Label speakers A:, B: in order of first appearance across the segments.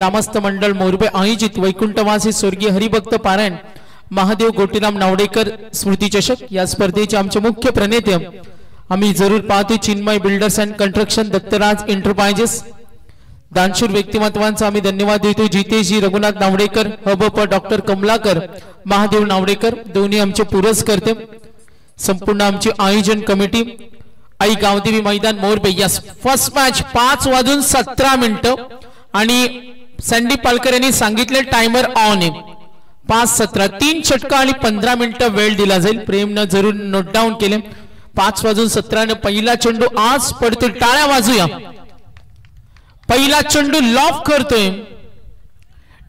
A: ग्रामस्थ मंडळ मोरबे आयोजित वैकुंठवासी स्वर्गीय हरिभक्त पारायण महादेव गोटीराम नावडेकर स्मृती चषक या स्पर्धेचे आमचे मुख्य प्रणेते आम्ही जरूर पाहतो Chinmay builders and construction Dattaraj enterprises दानशूर व्यक्तिमत्वांचा आम्ही धन्यवाद देतो जितेशजी रघुनाथ नावडेकर हबप डॉक्टर कमलाकर महादेव नावडेकर दोन्ही आमचे पुरस्कर्ते संपूर्ण आमची आयोजन कमिटी आई गावदेवी मैदान मोरबे यस फर्स्ट मॅच 5:17 आणि संदीप पालकर यांनी सांगितले टाइमर ऑन आहे 5:17 3 षटका आणि 15 मिनिटं वेळ दिला जाईल प्रेमनं जरूर नोट डाऊन केले 5:17 ने पहिला चेंडू आज पडतो टाळ्या वाजूया पहिला चेंडू लॉफ करतोय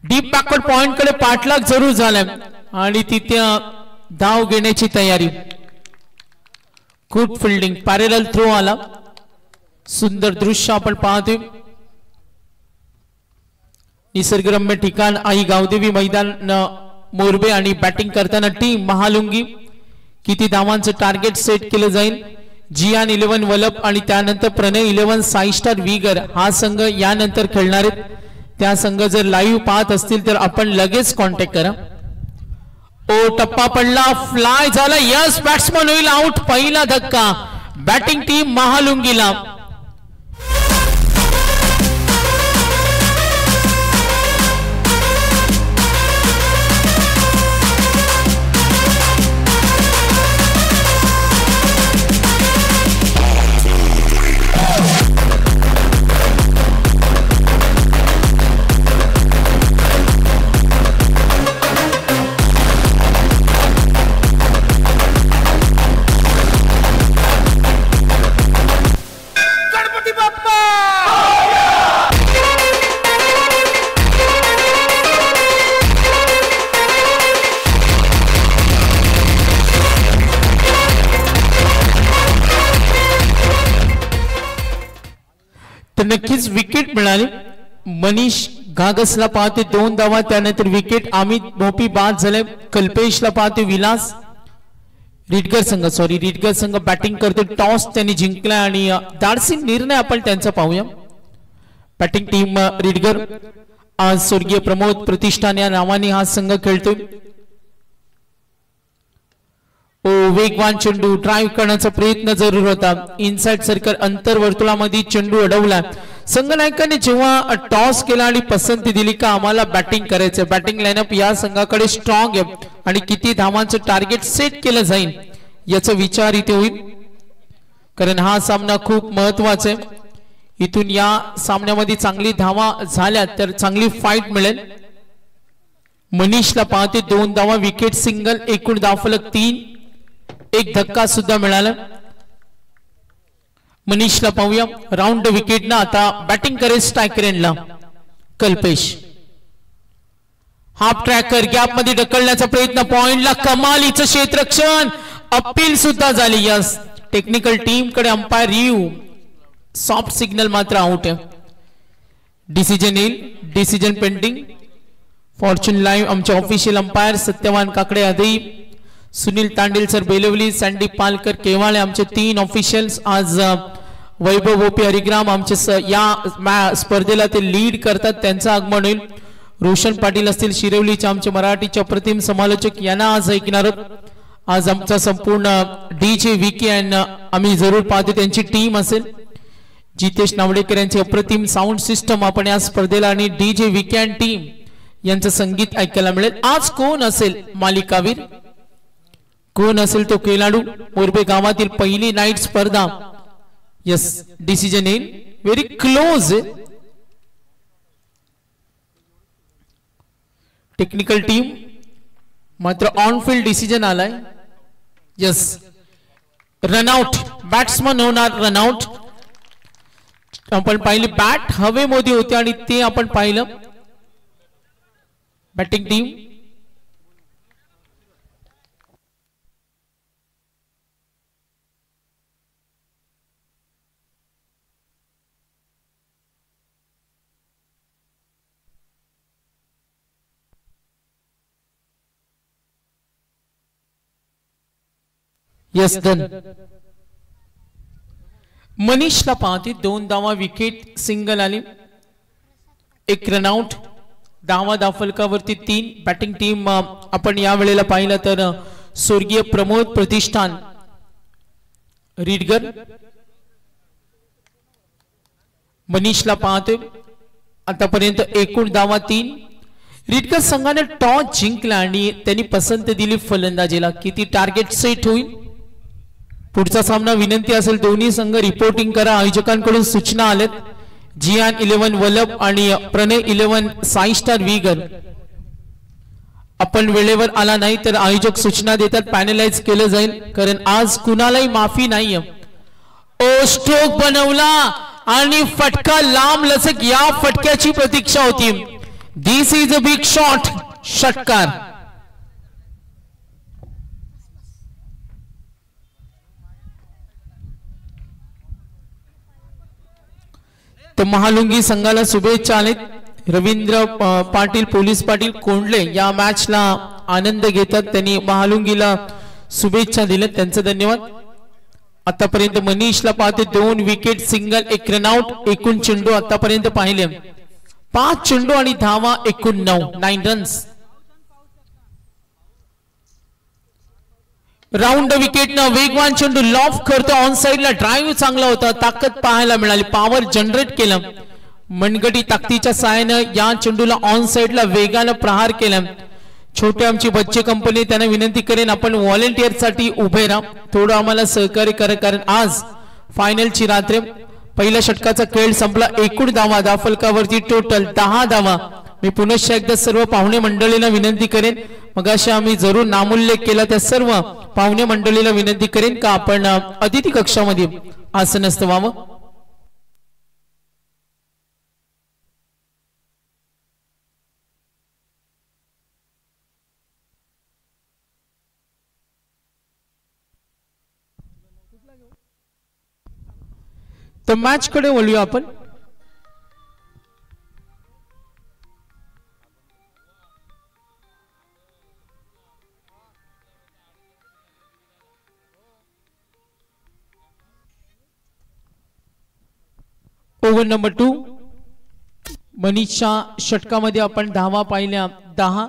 A: डीप बॅकवर्ड पॉइंट कडे पाठलाग जरूर झालाय आणि तिथे धाव घेण्याची तयारी गुड फिल्डिंग पॅरेलल थ्रो आला सुंदर दृश्य आपण पाहतोय निसर्गरम्य ठिकाण आई गावदेवी मैदान मोरबे आणि बॅटिंग करताना टीम महालुंगी किती धावांचं टार्गेट सेट केलं जाईल जियान 11 वलप आणि त्यानंतर प्रणय 11 साई स्टार विगर हा संघ यानंतर खेळणार आहेत त्या संघ जर लाईव्ह पाहत असतील तर आपण लगेच कॉन्टॅक्ट करा ओ टप्पा पडला फ्लाय झाला यस बॅट्समन होईल आउट पहिला धक्का बॅटिंग टीम महालुंगीला नक्कीच विकेट मिळाली मनीष घागसला पाहते 2 धावा त्यानंतर विकेट अमित भोपी बाद झाले कल्पेशला पाहते विलास रिडगर संघ बॅटिंग करतो टॉस त्यांनी जिंकला आणि धाडसी निर्णय आपण त्यांचा पाहूया बॅटिंग टीम रिडगर आज स्वर्गीय प्रमोद प्रतिष्ठान या नावाने हा संघ खेळतोय वेगवान चेंडू ड्राइव्ह करण्याचा प्रयत्न जरूर होता इनसाइड सर्कल अंतर्वर्तुळामध्ये चेंडू अडवला संघनायकाने जेव्हा टॉस केला आणि पसंती दिली का आम्हाला बॅटिंग करायचं बॅटिंग लाईनअप या संघाकडे स्ट्रॉंग आहे आणि किती धावांचं टार्गेट सेट केलं जाईल याचा विचार इथे होईल कारण हा सामना खूप महत्वाचा आहे इथून या सामन्यामध्ये चांगली धावा झाल्या तर चांगली फाईट मिळेल मनीषला पाहते 2 धावा विकेट सिंगल एकूण धावफलक 3 एक धक्का सुद्धा मिळाला मनीषला पाहूया राउंड विकेट ना आता बॅटिंग करेल स्ट्रायकरला कल्पेश हाफ ट्रॅकर गॅप मध्ये ढकलण्याचा प्रयत्न पॉइंटला कमालीचं क्षेत्ररक्षण अपील सुद्धा झाली यस टेक्निकल टीम कडे अंपायर रिव्ह्यू सॉफ्ट सिग्नल मात्र आउट आहे डिसिजन येईल डिसिजन पेंडिंग फॉर्च्यून लाईव्ह आमचे ऑफिशियल अंपायर सत्यवान काकडे आदई सुनील तांडेल सर बेलवली संदीप पालकर केवाळे आमचे 3 ऑफिशियल्स आज वैभव ओपी हरिग्राम आमचे या स्पर्धेला ते लीड करतात त्यांचं आगमन होईल रोशन पाटील असतील शिरवलीचे आमचे मराठीचे अप्रतिम समालोचक यांना आज ऐकणार आज आमचा संपूर्ण डीजे विकी अँड आम्ही जरूर पाहतो त्यांची टीम असेल जितेश नावडेकर यांची अप्रतिम साऊंड सिस्टम आपण या स्पर्धेला आणि डीजे विकी अँड टीम यांचं संगीत ऐकायला मिळेल आज कोण असेल मालिकावीर कोण असेल तो खेळाडू मोरबे गावातील पहिली नाईट स्पर्धा यस डिसिजन येईल व्हेरी क्लोज टेक्निकल टीम मात्र ऑन फील्ड डिसिजन आलाय यस रनआउट बॅट्समन होणार रनआउट आपण पाहिले बॅट हवेमध्ये होते आणि ते आपण पाहिलं बॅटिंग टीम यस डन. मनीषला पाहते 2 धावा विकेट सिंगल आली, 1 रनआउट. धावा धावफलकावरती 3. बॅटिंग टीम आपण या वेळेला पाहिलं तर स्वर्गीय प्रमोद प्रतिष्ठान रीडगर. मनीषला पाहतोय आतापर्यंत एकूण धावा 3. रीडगर संघाने टॉस जिंकला आणि त्यांनी पसंत दिली फलंदाजीला. किती टार्गेट सेट होईल पुढचा सामना. विनंती असेल दोन्ही संघ रिपोर्टिंग करा. आयोजकांकडून सूचना आल्यात. जियान 11 वल्लभ आणि प्रणय 11 साई स्टार वीगर. आपण वेळेवर आला नाही तर आयोजक सूचना देतात, पॅनलाइज केलं जाईल, कारण आज कुणालाही माफी नाहीये. ओ स्ट्रोक बनवला आणि फटका लांब लचक. या फटक्याची प्रतीक्षा होती. This is a big shot. षटकार. तर महालुंगी संघाला शुभेच्छा आलेत. रवींद्र पाटील, पोलीस पाटील कोंडले या मॅचला आनंद घेतात. त्यांनी महालुंगीला शुभेच्छा दिल्या, त्यांचे धन्यवाद. आतापर्यंत मनीषला पाहते 2 विकेट सिंगल, 1 रनआउट. एकूण चेंडू आतापर्यंत पाहिले 5 चेंडू आणि धावा एकूण 9 रन्स. राऊंड विकेट न वेगवान चेंडू लॉफ करतो ऑन साइडला. ड्राईव्ह चांगला होता, ताकद पाहायला मिळाली, पॉवर जनरेट केलं. मनगटी ताकदीच्या सहाय्याने या चेंडूला ऑन साइडला वेगाने प्रहार केला. छोटे आमची बच्चे कंपनी त्यांना विनंती करेन आपण व्हॉलेंटियर साठी उभे राहा, थोडं आम्हाला सहकार्य करा, कारण आज फायनलची रात्र. पहिल्या षटकाचा खेळ संपला. एकूण धावा धावफलकावरती टोटल 10 धावा. मी पुनश्च एकदा सर्व पाहुणे मंडळीला विनंती करेन, मगाशी आम्ही जरूर नामोल्लेख केला, त्या सर्व पाहुणे मंडळीला विनंती करेन का आपण अतिथी कक्षामध्ये आसनस्थ व्हावं. तर मॅच कडे वळूया आपण. Over number 2. मनीषच्या षटकामध्ये आपण धावा पाहिल्या 10.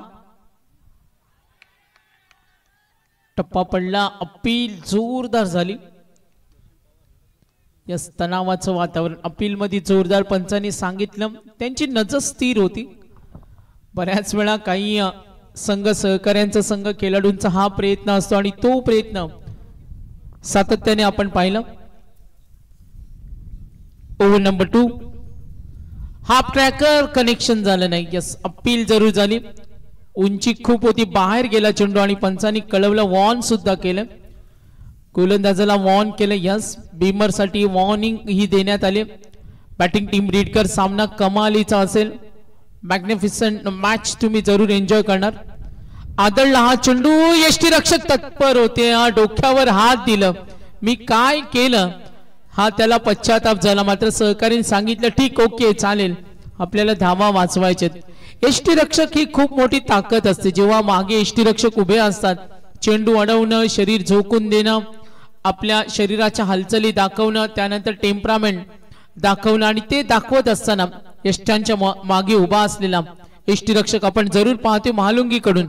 A: टप्पा पडला, अपील जोरदार झाली. या तणावाचं वातावरण अपील मध्ये जोरदार. पंचांनी सांगितलं त्यांची नजर स्थिर होती. बऱ्याच वेळा काही संघ सहकार्यांचा संघ खेळाडूंचा हा प्रयत्न असतो आणि तो प्रयत्न सातत्याने आपण पाहिलं. Over number 2. Half tracker connection झालं नाही. यस, अपील जरूर झाली. उंची खूप होती, बाहेर गेला चेंडू आणि पंचांनी कळवलं, वॉर्न सुद्धा केलं. गोलंदाजाला वॉर्न केलं. यस, बीमर साठी वॉर्निंग ही देण्यात आली. बॅटिंग टीम रीडकर सामना कमालीचा असेल. मॅग्निफिसंट मॅच तुम्ही जरूर एन्जॉय करणार. आदळला हा चेंडू, यष्टीरक्षक तत्पर होते, डोक्यावर हात दिलं. मी काय केलं हा त्याला पश्चाताप झाला. मात्र सहकार्याने सांगितलं ठीक, ओके, चालेल, आपल्याला धावा वाचवायचे. यष्टीरक्षक ही खूप मोठी ताकद असते. जेव्हा मागे यष्टीरक्षक उभे असतात, चेंडू अडवणं, शरीर झोकून देणं, आपल्या शरीराच्या हालचाली दाखवणं, त्यानंतर टेम्परामेंट दाखवणं, आणि ते दाखवत असताना यष्टांच्या मागे उभा असलेला यष्टीरक्षक आपण जरूर पाहतो. महालुंगी कडून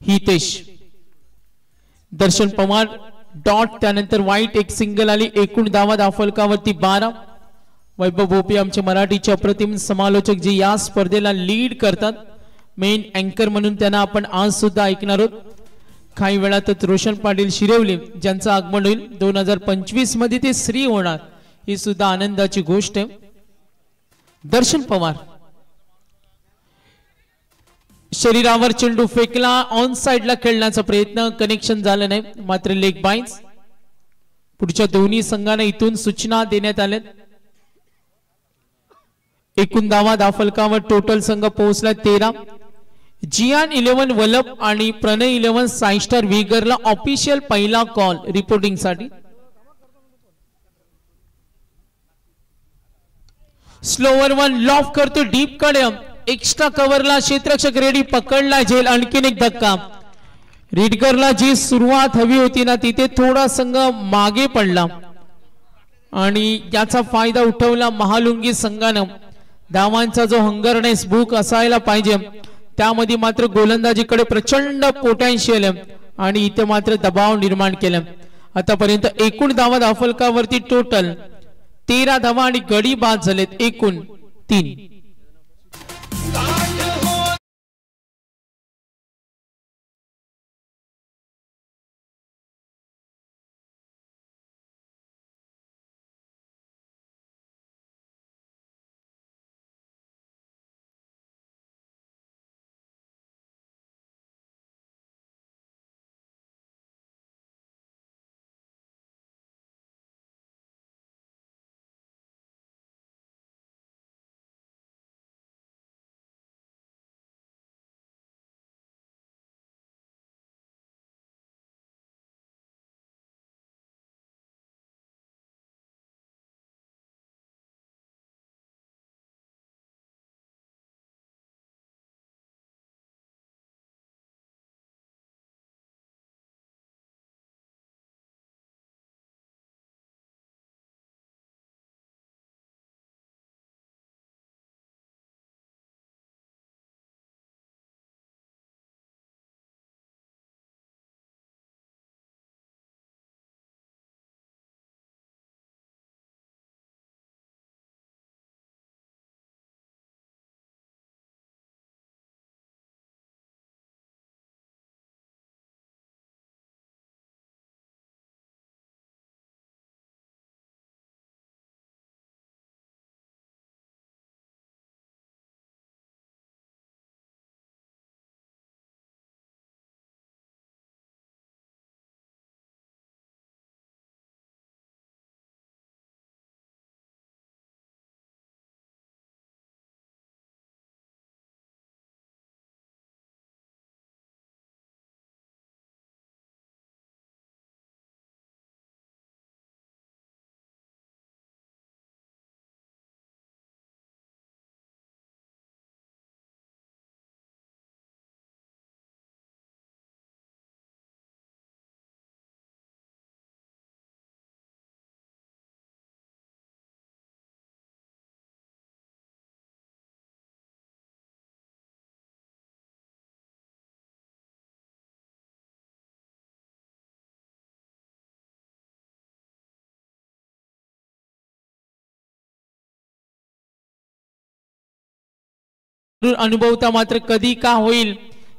A: हितेश, दर्शन पवार डॉट, त्यानंतर वाईट, 1 सिंगल आली. एकूण धावा धावफलकावरती 12. वैभव भोपे आमचे मराठीचे अप्रतिम समालोचक जे या स्पर्धेला लीड करतात, मेन अँकर म्हणून त्यांना आपण आज सुद्धा ऐकणार आहोत. काही वेळातच रोशन पाटील शिरवले ज्यांचं आगमन होईल. 2025 मध्ये ते श्री होणार, ही सुद्धा आनंदाची गोष्ट आहे. दर्शन पवार शरीरावर चेंडू फेकला, ऑन साइडला खेळण्याचा प्रयत्न, कनेक्शन झालं नाही, मात्र लेग बाईन्स. पुढच्या दोन्ही संघांना इथून सूचना देण्यात आल्या. एकूण धावा धावफलकावर टोटल संघ पोहोचला 13. जियान 11 वल्लभ आणि प्रणय 11 साई स्टार वीगरला ऑफिशियल पहिला कॉल रिपोर्टिंग साठी. स्लोवर 1 लॉफ करतो डीप कडे, एक्स्ट्रा कव्हरला क्षेत्ररक्षक रेडी, पकडला झेल, आणखीन एक धक्का. रिडकरला जी सुरुवात हवी होती ना तिथे थोडा संघ मागे पडला आणि याचा फायदा उठवला महालुंगी संघानं। धावांचा जो हंगरनेस भूक असायला पाहिजे त्यामध्ये मात्र गोलंदाजीकडे प्रचंड पोटेन्शियल आहे आणि इथे मात्र दबाव निर्माण केला। आतापर्यंत एकूण धावा धावफलकावरती टोटल 13 धावा आणि गडी बाद झालेत एकूण 3। अनुभवता मात्र कधी का होईल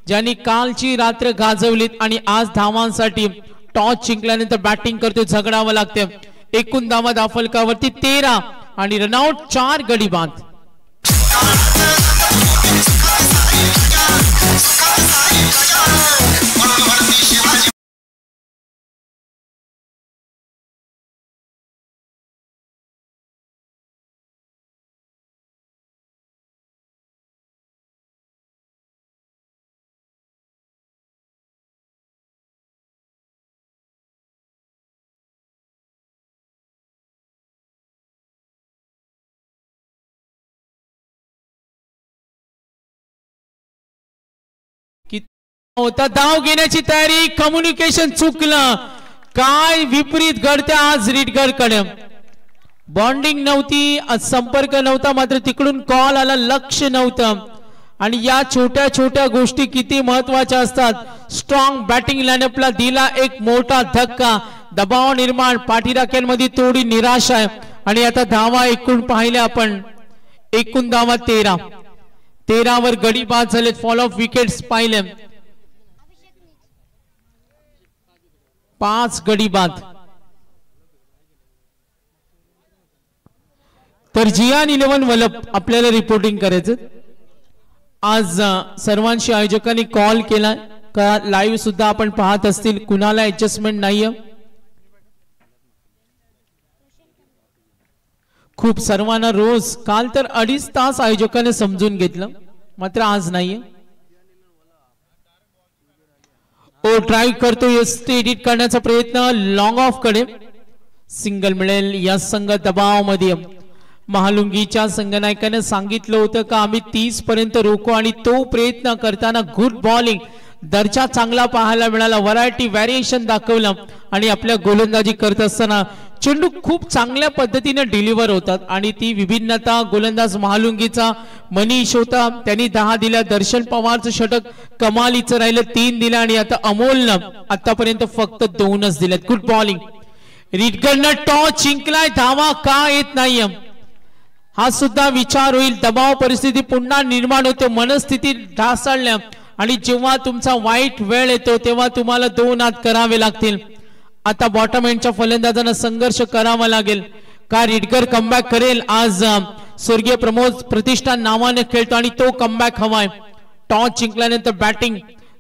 A: ज्यांनी कालची रात्र गाजवलीत आणि आज धावांसाठी टॉस जिंकल्यानंतर बॅटिंग करतो झगडावं लागते। एकूण धावा धावफलकावरती 13 आणि रनआउट 4 गडी बाद। होता धाव घेण्याची तयारी कम्युनिकेशन चुकलं काय विपरीत घडते आज रिडकरकडे बॉन्डिंग नव्हती संपर्क नव्हता मात्र तिकडून कॉल आला लक्ष नव्हतं आणि या छोट्या छोट्या गोष्टी किती महत्त्वाच्या असतात। स्ट्रॉंग बॅटिंग लाईनअपला दिला एक मोठा धक्का दबाव निर्माण पाठीराख्यांमध्ये थोडी निराशा आहे आणि आता धावा एकूण पाहिल्या आपण एकूण धावा 13 वर गडी बाद झाले फॉल ऑफ विकेट्स पाहिले 5 गडी बाद। तर जियान 11 वलप आपल्याला रिपोर्टिंग करायचं आज सर्वांशी आयोजकांनी कॉल केला का लाईव्ह सुद्धा आपण पाहत असतील कुणाला ऍडजस्टमेंट नाहीये खूप सर्वांना रोज काल तर 2.5 तास आयोजकाने समजून घेतलं मात्र आज नाहीये ओ ड्राइव्ह करतो एडिट करण्याचा प्रयत्न लॉंग ऑफ कडे सिंगल मिळेल या संघ दबाव मध्ये महालुंगीच्या संघनायकाने सांगितलं होतं का आम्ही 30 पर्यंत रोखू आणि तो प्रयत्न करताना गुड बॉलिंग दर्जा चांगला पाहायला मिळाला, व्हरायटी व्हेरिएशन दाखवलं आणि आपल्या गोलंदाजी करत असताना चेंडू खूप चांगल्या पद्धतीने डिलिव्हर होतात आणि ती विभिन्नता गोलंदाज महालुंगीचा मनीष होता, त्यांनी 10 दिल्या. दर्शन पवारचं षटक कमालीचं राहिलं, 3 दिल्या आणि आता अमोलनं आतापर्यंत फक्त 2च दिल्यात. Good bowling. रिटगरनं टॉस जिंकलाय, धावा का येत नाहीये हा सुद्धा विचार होईल. दबाव परिस्थिती पुन्हा निर्माण होते, मनस्थिती ढासळल्या आणि जेव्हा तुमचा वाईट वेळ येतो तेव्हा तुम्हाला 2 हात करावे लागतील. आता बॉटम एंडच्या फलंदाजांना संघर्ष करावा लागेल. का रिटगर कमबॅक करेल? आज स्वर्गीय प्रमोद प्रतिष्ठान नावाने खेळतो आणि तो कमबॅक हवाय. टॉस जिंकल्यानंतर बॅटिंग,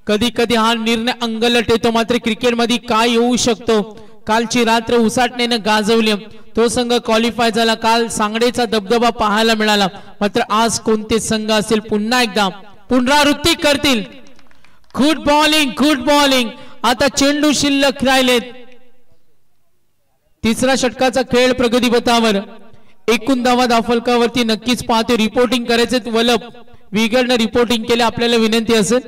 A: कधी कधी हा निर्णय अंगलट येतो, मात्र क्रिकेटमध्ये काय येऊ शकतो. कालची रात्र उसाटण्याने गाजवली, तो संघ क्वालिफाय झाला. काल सांगडेचा दबदबा पाहायला मिळाला, मात्र आज कोणते संघ असेल पुन्हा एकदा पुनरावृत्ती करतील. Good bowling, good bowling. आता चेंडू शिल्लक राहिलेत. तिसरा षटकाचा खेळ प्रगतीपथावर. एकूण धावा धाफलकावरती नक्कीच पाहतो. रिपोर्टिंग करायचे वलप विगडनं रिपोर्टिंग केले, आपल्याला विनंती असेल.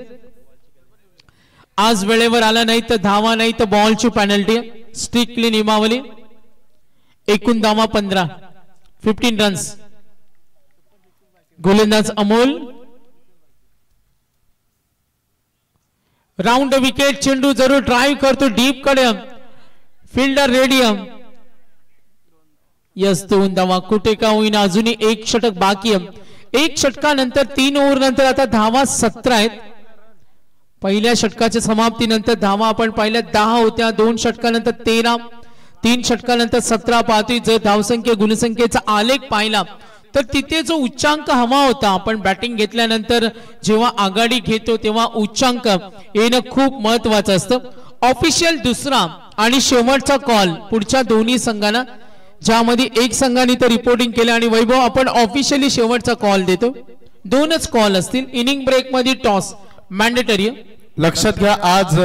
A: आज वेळेवर आला नाही तर धावा नाही तर बॉलची पेनल्टी. स्ट्रिक्टली नियमावली. एकूण धावा 15 रन्स. गोलंदाज अमोल. Round wicket. चेंडू जरूर ड्राइव्ह करतो डीप कडे. Fielder radium. यस, 2 धावा. कुठे का होईना अजूनही एक षटक बाकी आहे. एक षटकानंतर 3 ओव्हर नंतर आता धावा 17 आहेत. पहिल्या षटकाच्या समाप्तीनंतर धावा आपण पाहिल्या 10 होत्या. 2 षटकानंतर 13, 3 षटकानंतर 17 पाहतोय. जर धावसंख्या गुणसंख्येचा आलेख पाहिला तर तिथे जो उच्चांक हवा होता, आपण बॅटिंग घेतल्यानंतर जेव्हा आघाडी घेतो तेव्हा उच्चांक येणं खूप महत्वाचं असतं. ऑफिशियल दुसरा आणि शेवटचा कॉल पुढच्या दोन्ही संघांना, ज्यामध्ये एक संघाने तर रिपोर्टिंग केलं आणि वैभव आपण ऑफिशियली शेवटचा कॉल देतो. 2च कॉल असतील. इनिंग ब्रेक मध्ये टॉस मॅन्डेटरी.
B: लक्षात घ्या, आज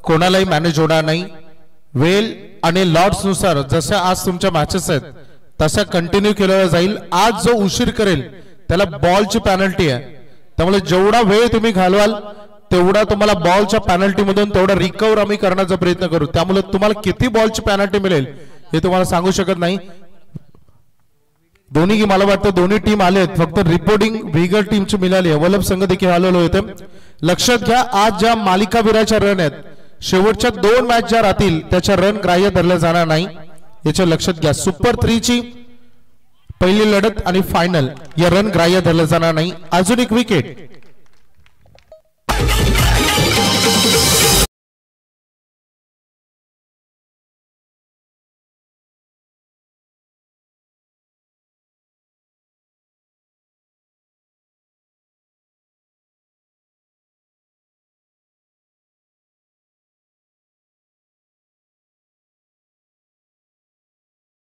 B: कोणालाही मॅनेज होणार नाही. वेल आणि लॉर्ड्स नुसार जशा आज तुमच्या मॅचेस आहेत तशा कंटिन्यू केलं जाईल. आज जो उशीर करेल त्याला बॉलची पेनल्टी आहे, त्यामुळे जेवढा वेळ तुम्ही घालवाल तेवढा तुम्हाला बॉलच्या पेनल्टी मधून तेवढा रिकव्हर आम्ही करण्याचा प्रयत्न करू. त्यामुळे तुम्हाला किती बॉलची पेनल्टी मिळेल हे तुम्हाला सांगू शकत नाही. दोन्ही मला वाटतं दोन्ही टीम आलेत, फक्त रिपोर्टिंग वेगळ टीमची मिळाली आहे. वल्लभ संघ देखील आलेलो होते. लक्षात घ्या, आज ज्या मालिकावीराच्या रन आहेत, शेवटच्या 2 मॅच ज्या राहतील त्याच्या रन ग्राह्य धरले जाणार नाही, याच्या लक्षात घ्या. सुपर 3 ची पहिली लढत आणि फायनल या रन ग्राह्य धरले जाणार नाही. अजून एक विकेट.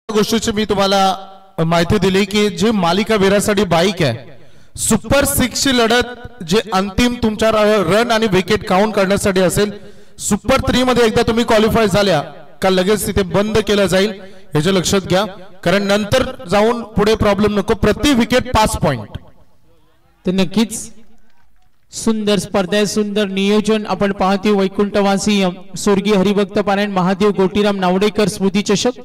B: गोष्टीची मी तुम्हाला माहिती दिली की जे मालिकावीरासाठी बाईक आहे, सुपर 6 ची लढत जे अंतिम तुमच्या रन आणि विकेट काउंट करण्यासाठी असेल. सुपर 3 मध्ये एकदा तुम्ही क्वालिफाय झाल्या का लगेच तिथे बंद केलं जाईल, याचे लक्षात घ्या, कारण नंतर जाऊन पुढे प्रॉब्लेम नको. प्रति विकेट 5 पॉइंट.
A: तर नक्कीच सुंदर स्पर्धा आहे, सुंदर नियोजन आपण पाहतो. वैकुंठवासी स्वर्गीय हरिभक्त पारायण महादेव गोटीराम नावडेकर स्मृती चषक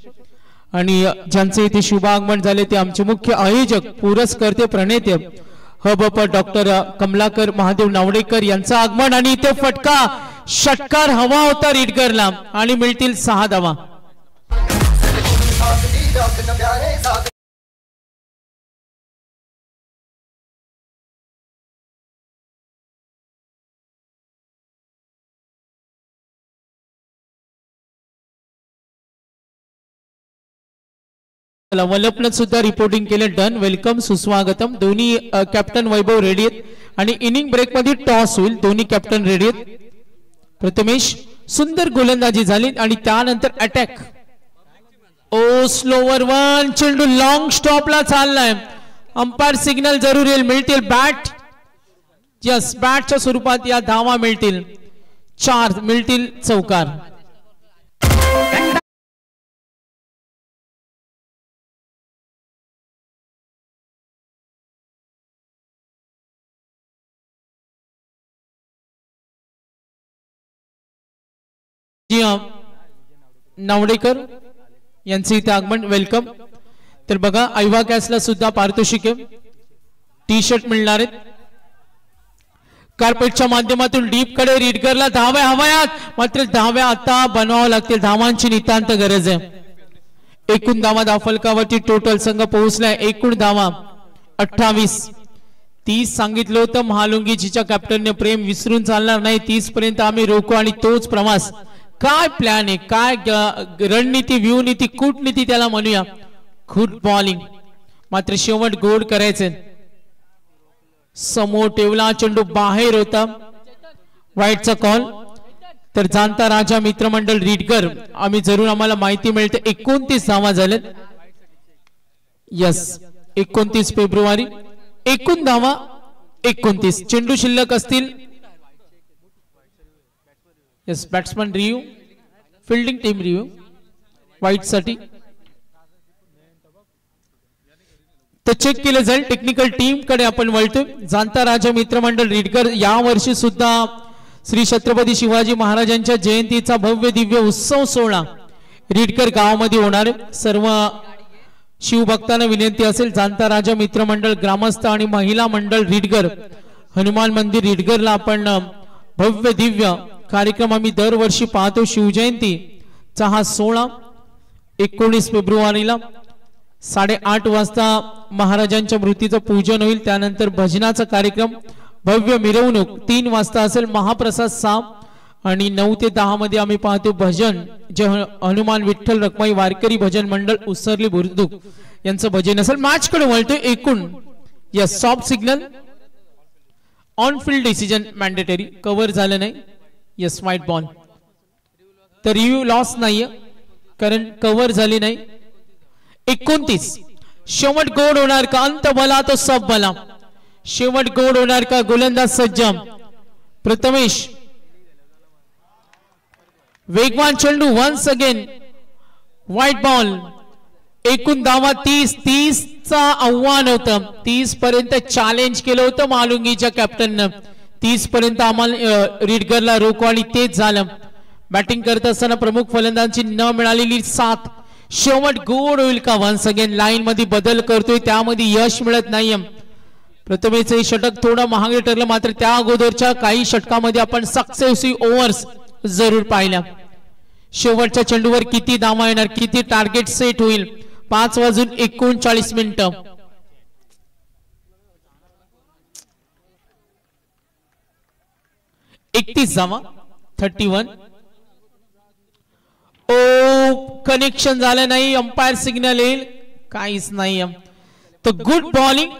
A: आणि ज्यांचे इथे शुभागमन झाले ते आमचे मुख्य आयोजक पुरस्कर्ते प्रणेते हबप डॉक्टर कमलाकर महादेव नावडेकर यांचं आगमन. आणि इथे फटका षटकार हवा होता रिटगरला आणि मिळतील 6 धावा. वल्लभनं सुद्धा रिपोर्टिंग केले. डन, वेलकम, सुस्वागतम. दोन्ही कॅप्टन वैभव रेडी आहेत आणि इनिंग ब्रेक मध्ये टॉस होईल. दोन्ही कॅप्टन रेडी आहेत. प्रथमेश सुंदर गोलंदाजी झाली आणि त्यानंतर अटॅक. ओ स्लोवर वन. चेंडू लॉंग स्टॉपला चाललाय. अंपायर सिग्नल जरूर येईल. मिळतील बॅट. यस, बॅटच्या स्वरूपात या धावा मिळतील. 4 मिळतील चौकार. नावडेकर यांचे इथे आगमन, वेलकम. तर बघा आयवा कॅसला सुद्धा पारितोषिक टी शर्ट मिळणार आहेत. कार्पेटच्या माध्यमातून डीप कडे रीडकरला धाव्या हव्यात, मात्र धाव्या आता बनवावं लागतील, धावांची नितांत गरज आहे. एकूण धावा धावफलकावरती टोटल संघ पोहोचलाय, एकूण धावा 28. 30 सांगितलं होतं महालुंगीजीच्या कॅप्टनने, प्रेम विसरून चालणार नाही, 30 पर्यंत आम्ही रोखू आणि तोच प्रवास. काय प्लॅन आहे, काय रणनीती, व्यूहनीती, कूटनीती त्याला म्हणूया. गुड बॉलिंग, मात्र शेवट गोड करायचे. समोर टेवला चेंडू बाहेर होता, वाईटचा कॉल. तर जाणता राजा मित्रमंडळ रीडकर, आम्ही जरूर, आम्हाला माहिती मिळते 29 धावा झालेत. यस, 29 फेब्रुवारी, एकूण धावा 29. चेंडू शिल्लक असतील. Yes, batsman review, fielding team review white साठी. तर चेक केलं जाईल. टेक्निकल टीम कडे आपण वळतोय. जाणता राजा मित्रमंडळ रीडकर, या वर्षी सुद्धा श्री छत्रपती शिवाजी महाराजांच्या जयंतीचा भव्य दिव्य उत्सव सोहळा रीडकर गावामध्ये होणार. सर्व शिवभक्तांना विनंती असेल, जाणता राजा मित्रमंडळ ग्रामस्थ आणि महिला मंडळ रीडकर हनुमान मंदिर रीडकरला आपण भव्य दिव्य कार्यक्रम आम्ही दरवर्षी पाहतो. शिवजयंतीचा हा सोहळा 19 फेब्रुवारीला 8:30 वाजता महाराजांच्या मूर्तीचं पूजन होईल. त्यानंतर भजनाचा कार्यक्रम, भव्य मिरवणूक 3 वाजता असेल, महाप्रसाद 6 आणि 9 ते 10 मध्ये आम्ही पाहतो भजन, जे हनुमान विठ्ठल रखमाई वारकरी भजन मंडळ उसरली बुद्रुक यांचं भजन असेल. मॅच कडे वळतोय. एकूण yes, soft signal, on field decision mandatory, cover झालं नाही. Yes, white ball. तर रिव्ह्यू लॉस नाहीये कारण कव्हर झाली नाही. 29. शेवट गोड होणार का, अंत भला तो सब भला. शेवट गोड होणार का, गोलंदाज सज्ज प्रथमेश, वेगवान चेंडू, वन्स अगेन व्हाईट बॉल. एकूण धावा 30. 30 चा आव्हान होतं, 30 पर्यंत चॅलेंज केलं होतं मालुंगीच्या कॅप्टननं. 30 पर्यंत आम्हाला रीडकरला रोखू आणि तेच झालं. बॅटिंग करत असताना प्रमुख फलंदाजांची न मिळालेली साथ. शेवट गोड होईल का, वन्स अगेन लाईन मध्ये बदल करतोय, त्यामध्ये यश मिळत नाहीये. प्रथमेशचं षटक थोडं महागे ठरलं, मात्र त्या अगोदरच्या काही षटकामध्ये आपण सक्सेसिव्ह ओव्हर्स जरूर पाहिल्या. शेवटच्या चेंडूवर किती धावा येणार, किती टार्गेट सेट होईल. 5:39 31 धावा, 31. ओ, कनेक्शन झालं नाही, अंपायर सिग्नल येईल, काहीच नाही. तर गुड बॉलिंग,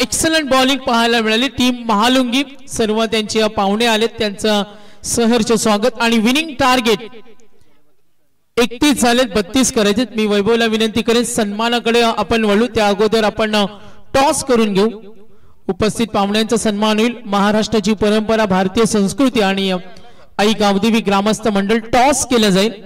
A: एक्सलंट बॉलिंग पाहायला मिळाली. टीम महालुंगी सर्व त्यांचे पाहुणे आलेत, त्यांचं सहर्ष स्वागत. आणि विनिंग टार्गेट 31 झालेत, 32 करायचे. मी वैभवला विनंती करेन सन्मानाकडे आपण वळू, त्या अगोदर आपण टॉस करून घेऊ. उपस्थित पाहुण्यांचा सन्मान होईल. महाराष्ट्राची परंपरा, भारतीय संस्कृती आणि आई गावदेवी ग्रामस्थ मंडळ, टॉस केलं जाईल.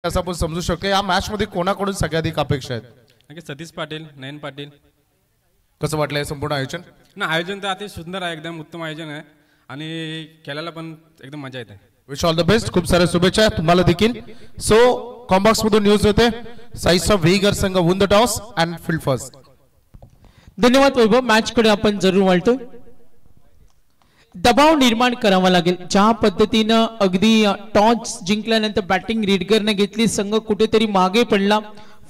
B: असं आपण समजू शकतो. या मॅच मध्ये कोणाकडून सगळ्याधिक अपेक्षा आहेत?
C: सतीश पाटील, नयन पाटील.
B: कसं वाटलंय संपूर्ण आयोजन?
C: ना आयोजन तर अतिशय सुंदर आहे, एकदम उत्तम आयोजन आहे आणि खेळायला पण एकदम मजा येते.
B: Wish all the best. खूप साऱ्या शुभेच्छा तुम्हाला देखील. सो कॉम्बॉक्स मधून न्यूज होते साईसा वेगर संघ won the toss and field first.
A: धन्यवाद वैभव. मॅच कडे आपण जरूर वळतो. दबाव निर्माण करावा लागेल. ज्या पद्धतीनं अगदी टॉस जिंकल्यानंतर बॅटिंग रीडगरने घेतली, संघ कुठेतरी मागे पडला,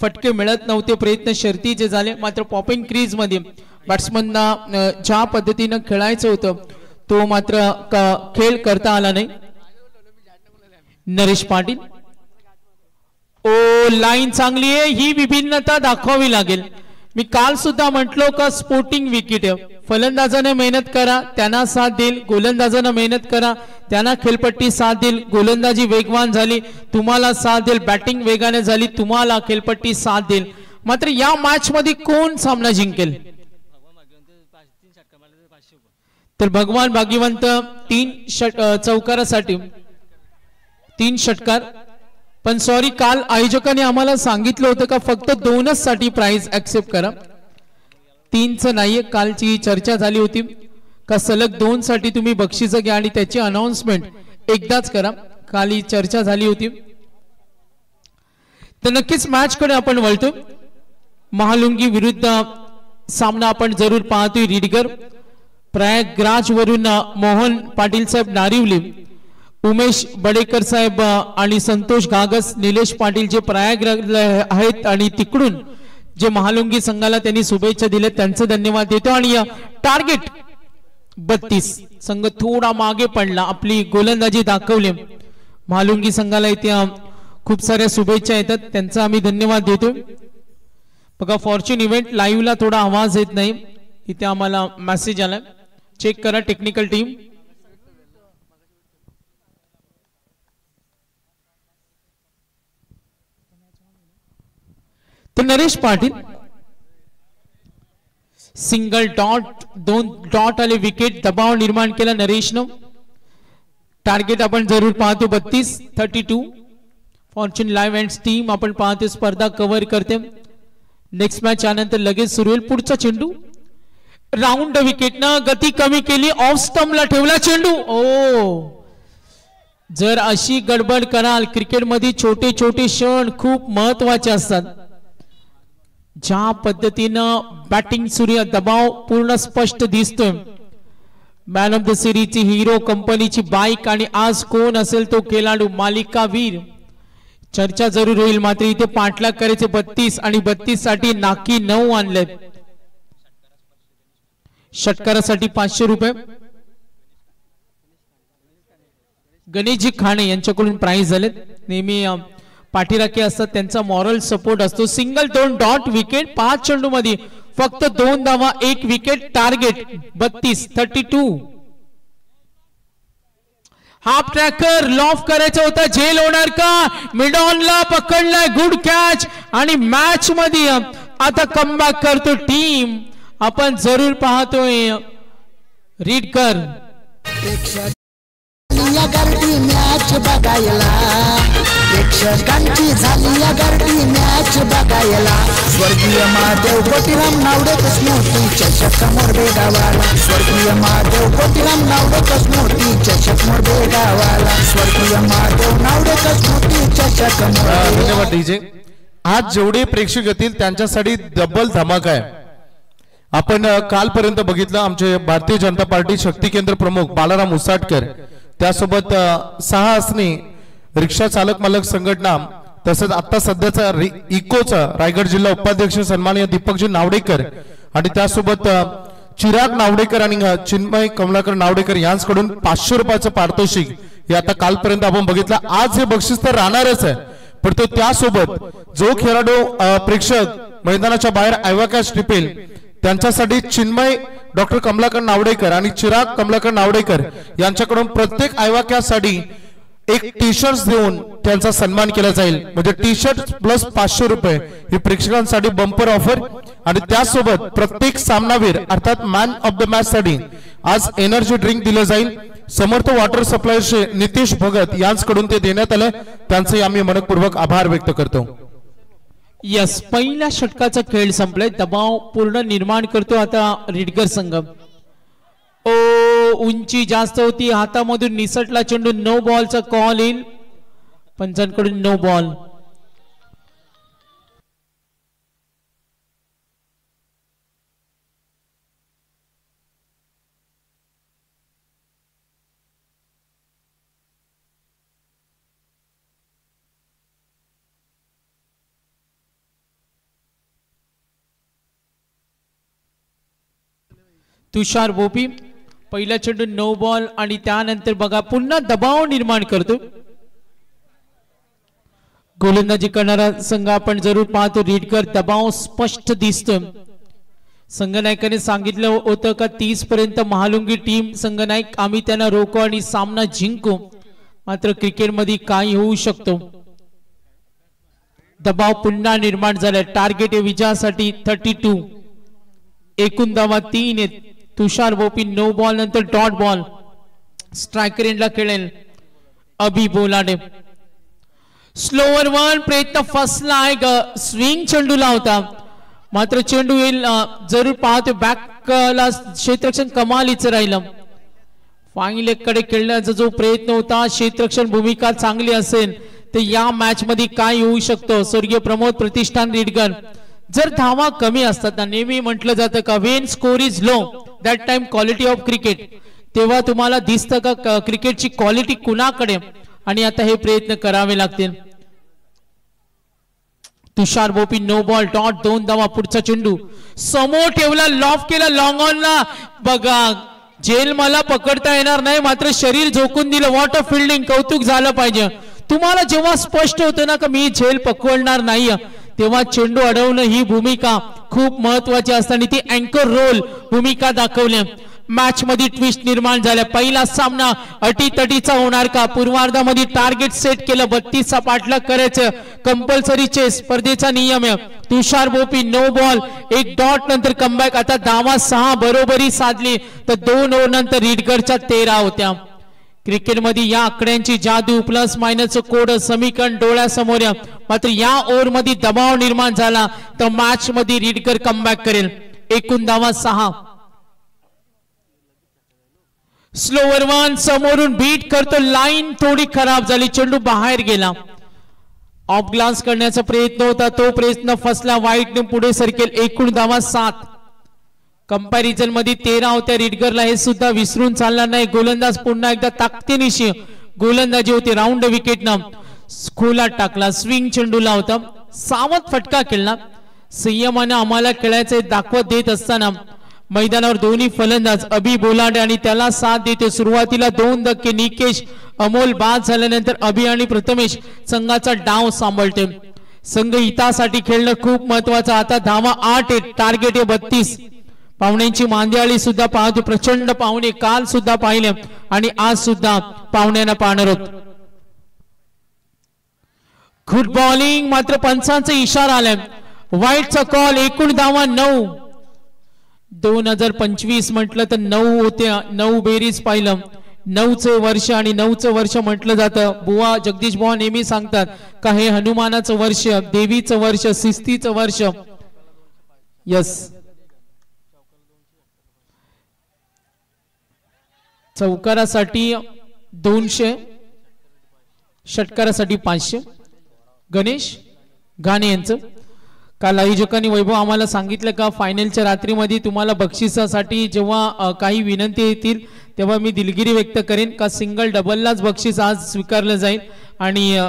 A: फटके मिळत नव्हते, प्रयत्न शर्तीचे झाले, मात्र पॉपिंग क्रीज मध्ये बॅट्समनना ज्या पद्धतीनं खेळायचं होतं तो मात्र खेळ करता आला नाही. नरेश पाटील, ओ लाईन चांगली आहे, ही विभिन्नता दाखवावी लागेल. मी काल सुद्धा म्हटलो का स्पोर्टिंग विकेट आहे, फलंदाजाने मेहनत करा त्यांना साथ देईल, गोलंदाजाने मेहनत करा त्यांना खेळपट्टी साथ देईल. गोलंदाजी वेगवान झाली तुम्हाला साथ देईल, बॅटिंग वेगाने झाली तुम्हाला खेळपट्टी साथ देईल. मात्र या मॅच मध्ये कोण सामना जिंकेल? तर भगवान भाग्यवंत 3 चौकारासाठी 3 षटकार. पण सॉरी, काल आयोजकांनी आम्हाला सांगितलं होतं का फक्त 2च साठी प्राइज ऍक्सेप्ट करा, 3चं नाहीये. कालची चर्चा झाली होती का सलग 2 साठी तुम्ही बक्षीस घ्या आणि त्याची अनाउन्समेंट एकदाच करा, काल ही चर्चा झाली होती. तर नक्कीच मॅच कडे आपण वळतो. महालुंगी विरुद्ध सामना आपण जरूर पाहतोय. रीडगर प्रयागराज वरून मोहन पाटील साहेब नारिवली, उमेश बडेकर साहेब आणि संतोष गागस, निलेश पाटील जे प्रयागराज आहेत आणि तिकडून जे महालुंगी संघाला त्यांनी शुभेच्छा दिल्या त्यांचे धन्यवाद देतो. आणि टार्गेट 32 संघ थोडा मागे पडला, आपली गोलंदाजी दाखवली महालुंगी संघाला, इथे खूप साऱ्या शुभेच्छा येतात त्यांचा आम्ही धन्यवाद देतो. बघा फॉर्च्यून इव्हेंट लाईव्हला थोडा आवाज येत नाही, इथे आम्हाला मेसेज आलाय, चेक करा टेक्निकल टीम. तर Naresh Patil single dot, 2 dot आले, विकेट, दबाव निर्माण केला नरेशनं. टार्गेट आपण जरूर पाहतो 32-32. फॉर्च्यून लाईव्ह अँड टीम आपण पाहतो स्पर्धा कव्हर करते. नेक्स्ट मॅच यानंतर लगेच सुरू होईल. पुढचा चेंडू राऊंड विकेटनं गती कमी केली, ऑफ स्टंपला ठेवला चेंडू. ओ जर अशी गडबड कराल, क्रिकेटमध्ये छोटे छोटे क्षण खूप महत्वाचे असतात. ज्या पद्धतीनं बॅटिंग सुरू, दबाव पूर्ण स्पष्ट दिसतोय. मॅन ऑफ द सिरीजची हिरो कंपनीची बाईक आणि आज कोण असेल तो खेळाडू मालिकावीर, चर्चा जरूर होईल. मात्र इथे पाठलाग करायचे 32 आणि 32 साठी नाकी 9 आणले. षटकारासाठी 500 रुपये गणेशजी खाणे यांच्याकडून प्राइज झाले. नेहमी पाठीराखे असतात, त्यांचा मॉरल सपोर्ट असतो. सिंगल 2 डॉट, विकेट, 5 चेंडू मध्ये फक्त 2 धावा 1 wicket. Target 32-32. Half tracker loaf करायचा होता, झेल होणार का? मिडॉनला पकडलाय, गुड कॅच आणि मॅच मध्ये आता कमबॅक करतो टीम. आपण जरूर पाहतोय रीडकर
D: गर्दी मॅच बघायला, प्रेक्षकांची झाली या गर्दी मॅच बघायला. स्वर्गीय महादेव कोटीराम नावडे स्मृती चषक मोरबे गावाला, स्वर्गीय महादेव कोटीराम नावडे स्मृती चषक मोरबे गावाला, स्वर्गीय महादेव नावडे स्मृती चषक मोरबे.
B: धन्यवाद डीजे. आज जेवढे प्रेक्षक येतील त्यांच्यासाठी डबल धमाका आहे. आपण कालपर्यंत बघितलं आमचे भारतीय जनता पार्टी शक्ती केंद्र प्रमुख बालाराम उसाटकर, त्यासोबत 6 असणे रिक्षा चालक मालक संघटना, तसंच आता सध्याचा इकोचा रायगड जिल्हा उपाध्यक्ष सन्माननीय दीपकजी नावडेकर आणि त्यासोबत चिराग नावडेकर आणि चिन्मय कमलाकर नावडेकर यांच्याकडून 500 रुपयाचं पारितोषिक हे आता कालपर्यंत आपण बघितलं. आज हे बक्षीस तर राहणारच आहे, पण तो त्यासोबत जो खेळाडू प्रेक्षक मैदानाच्या बाहेर ऐवाकॅच टिपेल त्यांच्यासाठी चिन्मय डॉक्टर कमलाकर नावडेकर आणि चिराग कमलाकर नावडेकर यांच्याकडून प्रत्येक ऐवाक्यासाठी एक टी शर्ट देऊन त्यांचा सन्मान केला जाईल. म्हणजे टी शर्ट प्लस 500 रुपये ही प्रेक्षकांसाठी बंपर ऑफर. आणि त्यासोबत प्रत्येक सामनावीर अर्थात मॅन ऑफ द मॅच साठी आज एनर्जी ड्रिंक दिलं जाईल. समर्थ वॉटर सप्लायचे नितेश भगत यांच्याकडून ते देण्यात आलं. त्यांचे आम्ही मनपूर्वक आभार व्यक्त करतो.
A: यस, पहिल्या षटकाचा खेळ संपलाय. दबाव पूर्ण निर्माण करतो आता रिडगर संघ. उंची जास्त होती, हातामधून निसटला चेंडू. नो बॉलचा कॉल येईल पंचांकडून. No ball. तुषार बोपी पहिला चेंडू नो बॉल आणि त्यानंतर बघा पुन्हा दबाव निर्माण करतो. गोलंदाजी करणारा संघ आपण जरूर पाहतो. रिडगर दबाव स्पष्ट दिसतो. संघनायकाने सांगितलं होतं का 30 पर्यंत महालुंगी टीम संघनायक आम्ही त्यांना रोखू आणि सामना जिंकू. मात्र क्रिकेटमध्ये काही होऊ शकतो. दबाव पुन्हा निर्माण झाला. टार्गेट आहे विजयासाठी 32. एकूण धावा 3 आहेत. तुषार बोपी नो बॉल नंतर डॉट बॉल. स्ट्रायकर एंडला खेळेल अभि बोलाडे. स्लोवर वन प्रयत्न फसला आहे. स्विंग चेंडूला होता मात्र चेंडू येईल जरूर पाहतो. बॅकला क्षेत्ररक्षण कमालीचं राहिलं. फाईन कडे खेळण्याचा जो प्रयत्न होता, क्षेत्ररक्षण भूमिका चांगली असेल तर या मॅच मध्ये काय होऊ शकतं. स्वर्गीय प्रमोद प्रतिष्ठान रिडगर. जर धावा कमी असतात ना, नेहमी म्हटलं जातं का when score is low that time quality of cricket. तेव्हा तुम्हाला दिसतं का क्रिकेटची क्वालिटी कुणाकडे, आणि आता हे प्रयत्न करावे लागतील. तुषार बोपी नो बॉल डॉट. 2 धावा. पुढचा चेंडू समोर ठेवला, लॉफ केला लॉंग ऑनला. बघा जेल मला पकडता येणार नाही मात्र शरीर झोकून दिलं. What a fielding. कौतुक झालं पाहिजे. तुम्हाला जेव्हा स्पष्ट होतं ना का मी झेल पकडणार नाही तेव्हा चेंडू अडवणं ही भूमिका खूप महत्वाची असते आणि ती अँकर रोल भूमिका दाखवली. मॅच मध्ये ट्विस्ट निर्माण झाला. पहिला सामना अटीतटीचा होणार का. पूर्वार्धामध्ये टार्गेट सेट केलं. 32चा पाठलाग करायचं कंपल्सरी चेस स्पर्धेचा नियम आहे. तुषार बोपी नो बॉल. 1 डॉट नंतर कमबॅक. आता धावा 6 बरोबरी साधली तर 2 ओव्हर नंतर रिडगरच्या 13 होत्या. क्रिकेटमध्ये या आकड्यांची जादू प्लस मायनस कोड समीकरण डोळ्यासमोर. मात्र या ओव्हर मध्ये दबाव निर्माण झाला तर मॅच मध्ये रिडगर कमबॅक करेल. एकूण धावा 6. स्लोवर वन समोरून बीट करतो. लाईन थोडी खराब झाली. चेंडू बाहेर गेला. ऑफ ग्लान्स करण्याचा प्रयत्न होता, तो प्रयत्न फसला. वाईटने पुढे सरकेल. एकूण धावा 7. कंपॅरिझन मध्ये 13 होत्या. रिडगरला हे सुद्धा विसरून चालणार नाही. गोलंदाज पुन्हा एकदा ताकदीनिशी गोलंदाजी होती. राऊंड विकेटनं खोलात टाकला. स्विंग चेंडूला होता. सावध फटका खेळला. संयमाने आम्हाला खेळायचे दाखवत देत असताना मैदानावर दोन्ही फलंदाज अभि बोलाडे आणि त्याला साथ देते. सुरुवातीला 2 धक्के निकेश अमोल बाद झाल्यानंतर अभि आणि प्रथमेश संघाचा डाव सांभाळते. संघ हितासाठी खेळणं खूप महत्वाचं. आता धावा 8 आहेत. टार्गेट आहे 32. पाहुण्यांची मांदियाळी सुद्धा पाहतो. प्रचंड पाहुणे काल सुद्धा पाहिले आणि आज सुद्धा पाहुण्यांना पाहणार आहोत. गुड बॉलिंग मात्र पंचांचा इशारा आलाय. वाईटचा कॉल. एकूण धावा 9. 2025 म्हटलं तर 9 होत्या. 9 बेरीज पाहिलं. 9चं वर्ष आणि 9चं वर्ष म्हटलं जातं. बुवा जगदीश बुवा नेहमी सांगतात का हे हनुमानाचं वर्ष, देवीचं वर्ष, शिस्तीचं वर्ष. यस, चौकारासाठी 200, षटकारासाठी 500. गणेश गाणे यांचं. काल आयोजकांनी वैभव आम्हाला सांगितलं का फायनलच्या रात्रीमध्ये तुम्हाला बक्षिसासाठी जेव्हा काही विनंती येतील तेव्हा मी दिलगिरी व्यक्त करेन का सिंगल डबललाच बक्षीस आज स्वीकारलं जाईल आणि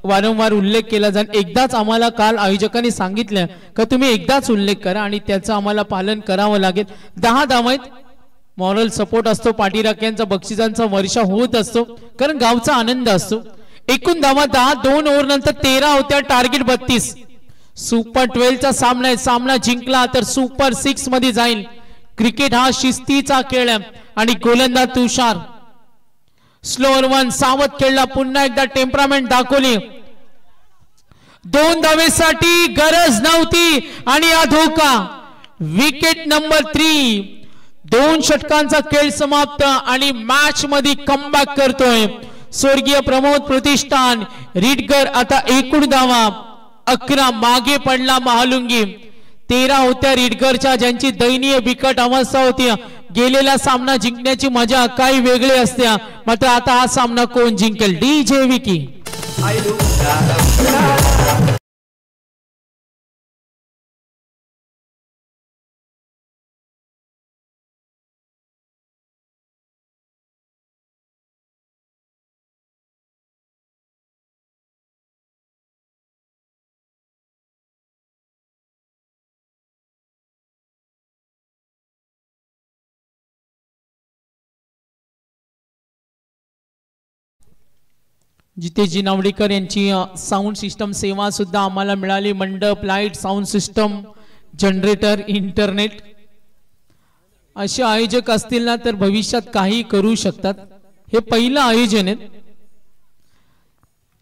A: वारंवार उल्लेख केला जाईल. एकदाच आम्हाला काल आयोजकांनी सांगितलं का तुम्ही एकदाच उल्लेख करा आणि त्याचं आम्हाला पालन करावं लागेल. 10 धावा आहेत. मॉरल सपोर्ट असतो. पाठीराख्यांचा बक्षिसांचा वर्षा होत असतो कारण गावचा आनंद असतो. एकूण धावा 10. 2 ओव्हर नंतर 13 होत्या. टार्गेट 32. सुपर 12चा सामना आहे. सामना जिंकला तर सुपर 6 मध्ये जाईल. क्रिकेट हा शिस्तीचा खेळ आहे आणि गोलंदाज तुषार. स्लोअर वन सावध खेळला. पुन्हा एकदा टेम्परामेंट दाखवली. 2 धावेसाठी गरज नव्हती आणि हा धोका. Wicket number 3. 2 षटकांचा खेळ समाप्त आणि मॅच मध्ये कमबॅक करतोय स्वर्गीय प्रमोद प्रतिष्ठान रिडगर. आता एकूण धावा 11. मागे पडला महालुंगी. 13 होत्या रिडगरच्या, ज्यांची दयनीय बिकट अवस्था होती. गेलेला सामना जिंकण्याची मजा काही वेगळी असते, मात्र आता हा सामना कोण जिंकेल? डीजे विकी. जितेजी नावडेकर यांची साऊंड सिस्टम सेवा सुद्धा आम्हाला मिळाली. मंडप, light, sound system, generator, internet. असे आयोजक असतील ना तर भविष्यात काही करू शकतात. हे पहिलं आयोजन आहे.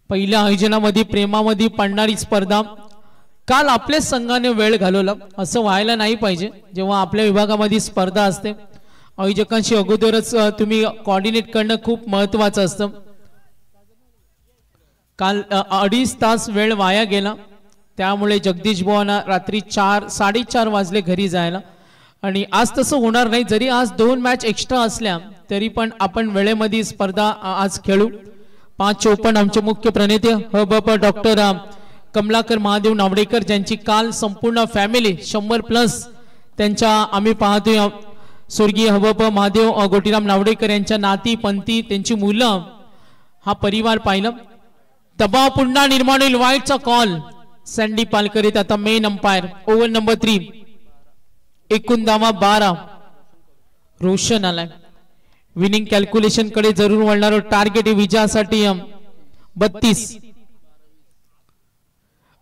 A: पहिल्या आयोजनामध्ये प्रेमामध्ये पडणारी स्पर्धा. काल आपल्या संघाने वेळ घालवला, असं व्हायला नाही पाहिजे. जेव्हा आपल्या विभागामध्ये स्पर्धा असते आयोजकांशी अगोदरच तुम्ही कोऑर्डिनेट करणं खूप महत्त्वाचं असतं. काल 2.5 तास वेळ वाया गेला, त्यामुळे जगदीश बुवांना रात्री 4-4:30 वाजले घरी जायला. आणि आज तसं होणार नाही. जरी आज 2 मॅच एक्स्ट्रा असल्या तरी पण आपण वेळेमध्ये स्पर्धा आज खेळू. 5:54 आमचे मुख्य प्रणेते हबप डॉक्टर कमलाकर महादेव नावडेकर, ज्यांची काल संपूर्ण फॅमिली 100+ त्यांच्या आम्ही पाहतोय. स्वर्गीय हबप महादेव गोटीराम नावडेकर यांच्या नाती पंथी, त्यांची मुलं, हा परिवार पाहिलं. दबाव पुन्हा निर्माण होईल. वाईटचा कॉल. सँडी पालकर येत आता मेन अंपायर. Over number 3. एकूण धावा 12. रोशन आलाय. विनिंग कॅल्क्युलेशन कडे जरूर वळणार. टार्गेट विजयासाठी 32.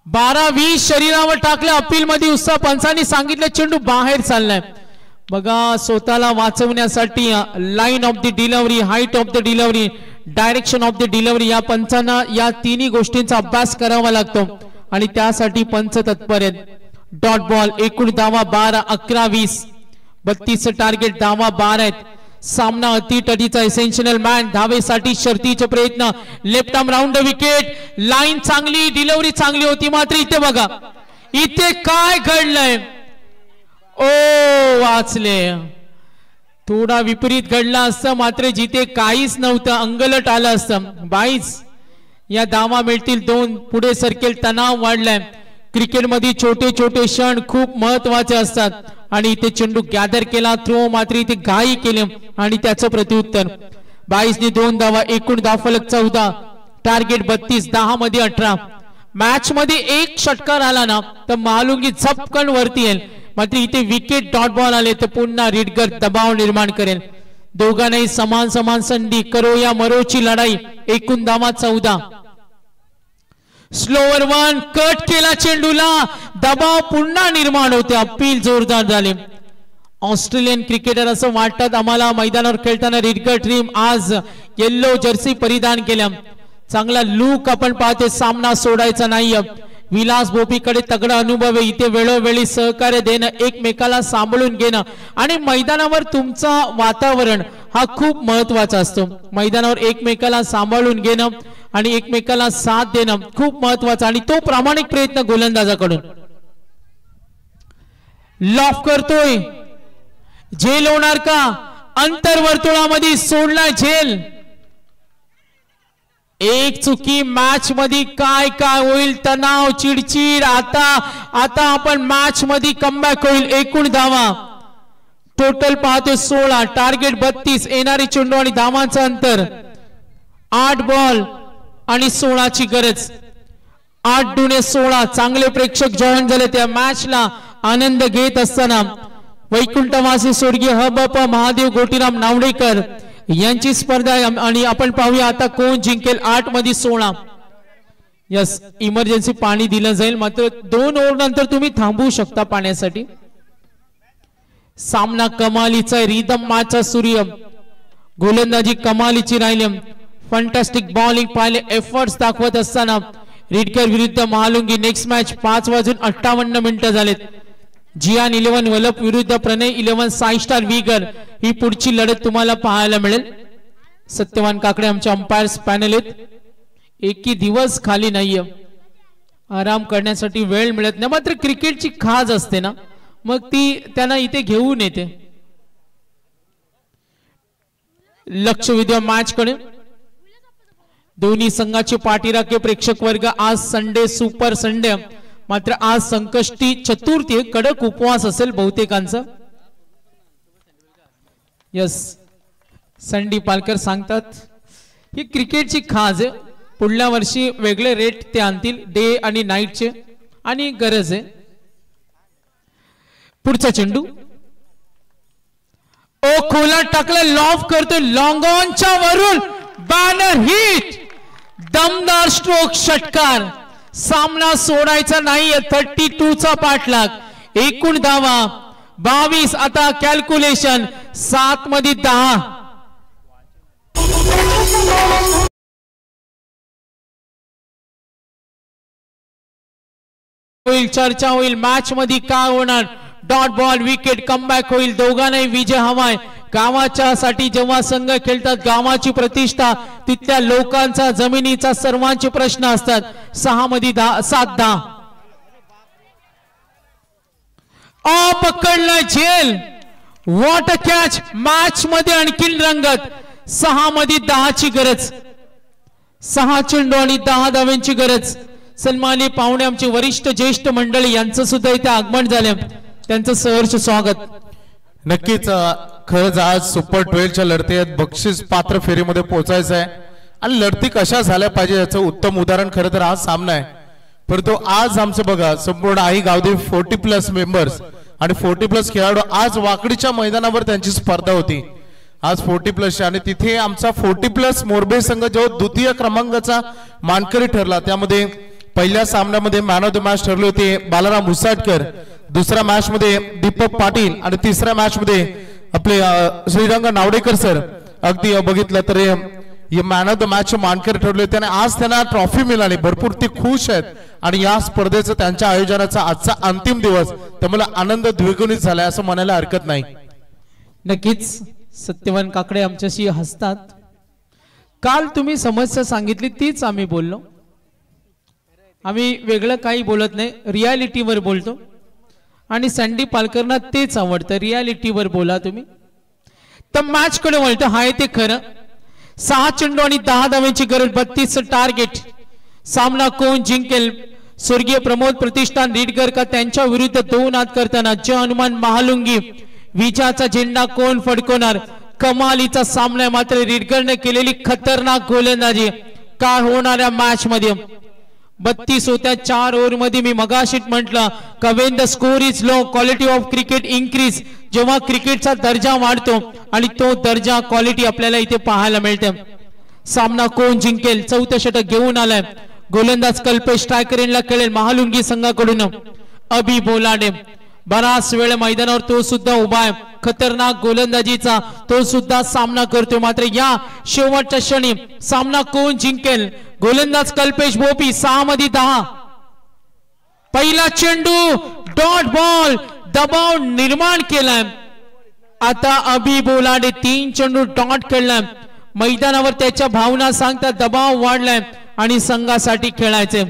A: 12-20 शरीरावर टाकलं. अपील मध्ये उत्साह. पंचांनी सांगितलं चेंडू बाहेर चाललाय. बघा, स्वतःला वाचवण्यासाठी line of the delivery, height of the delivery, direction of the delivery, या पंचांना या तिन्ही गोष्टींचा अभ्यास करावा लागतो आणि त्यासाठी पंच तत्पर आहेत. Dot ball. एकूण धावा 12. 11-20. 32 टार्गेट. धावा 12 आहेत. सामना अतिटडीचा. एसेन्शियल मॅन धावेसाठी शर्तीचे प्रयत्न. Left arm round the wicket. Line चांगली, डिलिव्हरी चांगली होती, मात्र इथे बघा, इथे काय घडलंय. ओ, वाचले. थोडा विपरीत घडला असतं, मात्र जिथे काहीच नव्हतं अंगलट आलं असतं. 22 या धावा मिळतील. 2 पुढे सरकेल. तणाव वाढलाय. क्रिकेटमध्ये छोटे छोटे क्षण खूप महत्वाचे असतात आणि इथे चेंडू गॅदर केला. थ्रो मात्र इथे घाई केले आणि त्याचं प्रत्युत्तर. 22 ने 2 धावा. एकूण धावफलक 14. टार्गेट 32. 10 मध्ये 18. मॅच मध्ये 1 षटकार आला ना तर महालुंगी झपकन वरती येईल, मात्र इथे विकेट डॉट बॉल आले तर पुन्हा रिडगर दबाव निर्माण करेल. दोघांनाही समान समान संधी. करो या मरोची लढाई. एकूण धावा 14. स्लोवर 1. कट केला चेंडूला. दबाव पुन्हा निर्माण होते. अपील जोरदार झाले. ऑस्ट्रेलियन क्रिकेटर असं वाटतात आम्हाला मैदानावर खेळताना. रिडगर टीम आज येल्लो जर्सी परिधान केल्या. चांगला लुक आपण पाहते. सामना सोडायचा नाही. विलास भोपीकडे तगडा अनुभव आहे. इथे वेळोवेळी सहकार्य देणं, एकमेकाला सांभाळून घेणं आणि मैदानावर तुमचा वातावरण हा खूप महत्वाचा असतो. मैदानावर एकमेकाला सांभाळून घेणं आणि एकमेकाला साथ देणं खूप महत्वाचा आणि तो प्रामाणिक प्रयत्न गोलंदाजाकडून. लॉफ करतोय. झेल होणार का? अंतर्वर्तुळामध्ये सोडलाय झेल. एक चुकी मॅच मध्ये काय काय होईल. तणाव, चिडचिड. आता आपण मॅच मध्ये कमबॅक होईल. एकूण धावा टोटल पाहतोय 16. टार्गेट 32. येणारी चेंडू आणि धावांचं अंतर 8 बॉल आणि 16ची गरज. 8 दुणे 16. चांगले प्रेक्षक जॉईन झाले त्या मॅचला आनंद घेत असताना. वैकुंठवासी स्वर्गीय हबप महादेव गोटीराम नावडेकर यांची स्पर्धा आणि आपण पाहूया आता कोण जिंकेल. 8 मध्ये 16. यस, इमर्जन्सी पाणी दिलं जाईल, मात्र 2 ओव्हर नंतर तुम्ही थांबवू शकता पाण्यासाठी. सामना कमालीचा. रिदम मॅचचा सूर्य. गोलंदाजी कमालीची राहिली. फंटास्टिक बॉलिंग पाहिले. एफर्ट्स दाखवत असताना रिडगर विरुद्ध महालुंगी. नेक्स्ट मॅच 5:58 झालेत. जियान 11 वलप विरुद्ध प्रणय 11 साई स्टार विगर ही पुढची लढत तुम्हाला पाहायला मिळेल. सत्यवान काकडे आमचे अंपायर्स पॅनल आहेत. एकही दिवस खाली नाहीये, आराम करण्यासाठी वेळ मिळत नाही. मात्र क्रिकेटची खाज असते ना, मग ती त्यांना इथे घेऊन येते. लक्ष विद्या मॅच कडे दोन्ही संघाचे पाठीराखे प्रेक्षक वर्ग. आज संडे सुपर संडे, मात्र आज संकष्टी चतुर्थी कडक उपवास असेल बहुतेकांचा. यस, संडी पालकर सांगतात ही क्रिकेटची खाज आहे. पुढल्या वर्षी वेगळे रेट ते आणतील डे आणि नाईटचे, आणि गरज आहे. पुढचा चेंडू ओ खोला टाकला, लॉफ करतो लॉंग ऑनच्या वरून, बॅनर हिट, दमदार स्ट्रोक, षटकार. सामना सोडायचा नाहीये. 32 चा पाठलाग. एकूण धावा 22. आता कॅल्क्युलेशन 7 मध्ये 10. होईल चर्चा होईल मॅच मध्ये काय होणार. डॉट बॉल, विकेट, कमबॅक होईल. दोघांनाही विजय हवाय. गावाच्या साठी जेव्हा संघ खेळतात, गावाची प्रतिष्ठा, तिथल्या लोकांचा, जमिनीचा, सर्वांचे प्रश्न असतात. 6 मध्ये 7-10. पकडला झेल. What a catch. मॅच मध्ये आणखी रंगत. 6 मध्ये 10 ची गरज. 6 चेंडू आणि 10 धाव्यांची गरज. सन्माननीय पाहुणे आमचे वरिष्ठ ज्येष्ठ मंडळी यांचं सुद्धा इथे आगमन झाले, त्यांचं सहर्ष स्वागत.
B: नक्कीच खरंच आज सुपर 12 च्या लढती आहेत. बक्षीस पात्र फेरीमध्ये पोहोचायचं आहे आणि लढती कशा झाल्या पाहिजे याचं उत्तम उदाहरण खरं तर आज सामना आहे. परंतु आज आमचं बघा संपूर्ण आई गावदेवी 40+ मेंबर्स आणि 40+ खेळाडू आज वाकडीच्या मैदानावर त्यांची स्पर्धा होती. आज 40+ आणि तिथे आमचा 40+ मोरबे संघ जो द्वितीय क्रमांकाचा मानकरी ठरला. त्यामध्ये पहिल्या सामन्यामध्ये मॅन ऑफ द मॅच ठरले होते बालाराम मुसाटकर, दुसऱ्या मॅच मध्ये दीपक पाटील आणि तिसऱ्या मॅच मध्ये आपले श्रीरंग नावडेकर सर. अगदी बघितलं तर मॅन ऑफ द मॅच मानकरी ठरले होते आणि आज त्यांना ट्रॉफी मिळाली. भरपूर ते खुश आहेत आणि या स्पर्धेचं त्यांच्या आयोजनाचा आजचा अंतिम दिवस त्यामुळे आनंद द्विगुणित झालाय असं म्हणायला हरकत नाही.
A: नक्कीच सत्यवान काकडे आमच्याशी हसतात. काल तुम्ही समस्या सांगितली तीच आम्ही बोललो. आम्ही वेगळं काही बोलत नाही, रियालिटीवर बोलतो आणि सँडी पालकरना तेच आवडतं. रियालिटीवर बोला तुम्ही. तर मॅच कडे वळतं. हाय ते खरं. 6 चेंडू आणि 10 धाव्यांची गरज. 32 टार्गेट. सामना कोण जिंकेल. स्वर्गीय प्रमोद प्रतिष्ठान रीडगर का त्यांच्या विरुद्ध 2 हात करताना जय हनुमान महालुंगी. विजयाचा झेंडा कोण फडकवणार. कमालीचा सामना. मात्र रीडगरने केलेली खतरनाक गोलंदाजी. काय होणाऱ्या मॅच मध्ये 32 होत्या 4 ओव्हर मध्ये. मी मगाशी म्हटलं का when the score is low quality of cricket increase. जेव्हा क्रिकेटचा दर्जा वाढतो आणि तो दर्जा क्वालिटी आपल्याला इथे पाहायला मिळते. सामना कोण जिंकेल. 4थं षटक घेऊन आलाय. गोलंदाज कल्पेश स्ट्रायकरला खेळेल महालुंगी संघाकडून. अभि बोलाडे बराच वेळ मैदानावर तो सुद्धा उभा आहे. खतरनाक गोलंदाजीचा तो सुद्धा सामना करतो. मात्र या शेवटच्या क्षणी सामना कोण जिंकेल. गोलंदाज कल्पेश भोपी. 6 मध्ये 10. पहिला चेंडू डॉट बॉल. दबाव निर्माण केलाय. आता अभि बोलाडे 3 चेंडू डॉट खेळलाय. मैदानावर त्याच्या भावना सांगतात दबाव वाढलाय आणि संघासाठी खेळायचे.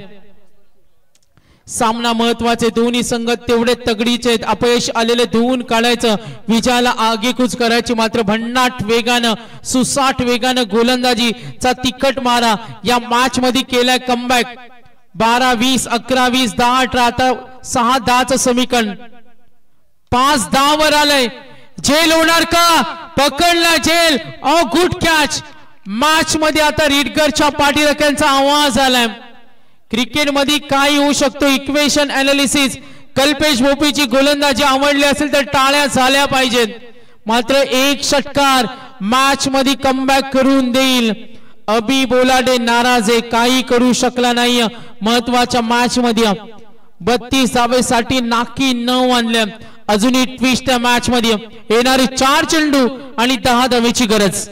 A: सामना महत्वाचे. दोन्ही संघ तेवढे तगडीचे आहेत. अपयश आलेले धुवून काढायचं, विजयाला आगेकूच करायची. मात्र भन्नाट वेगानं सुसाट वेगानं गोलंदाजीचा तिखट मारा या मॅच मध्ये केलाय. कमबॅक 12-20 11-20 10-18. आता 6-10चं समीकरण. 5-10 वर आलंय. झेल होणार का. पकडला झेल. Good catch. मॅच मध्ये आता रीडगरच्या पाठीराख्यांचा आवाज आलाय. क्रिकेट मध्ये काय होऊ शकतो. Equation analysis. कल्पेश भोपीची गोलंदाजी आवडली असेल तर टाळ्या झाल्या पाहिजेत. मात्र एक षटकार मॅच मध्ये कमबॅक करून देईल. अभि बोलाडे नाराज आहे. काही करू शकला नाही महत्वाच्या मॅच मध्ये. 32 धावेसाठी नाकी 9 आणल्या. अजूनही ट्विस्ट त्या मॅच मध्ये. येणारे 4 चेंडू आणि 10 धावेची गरज.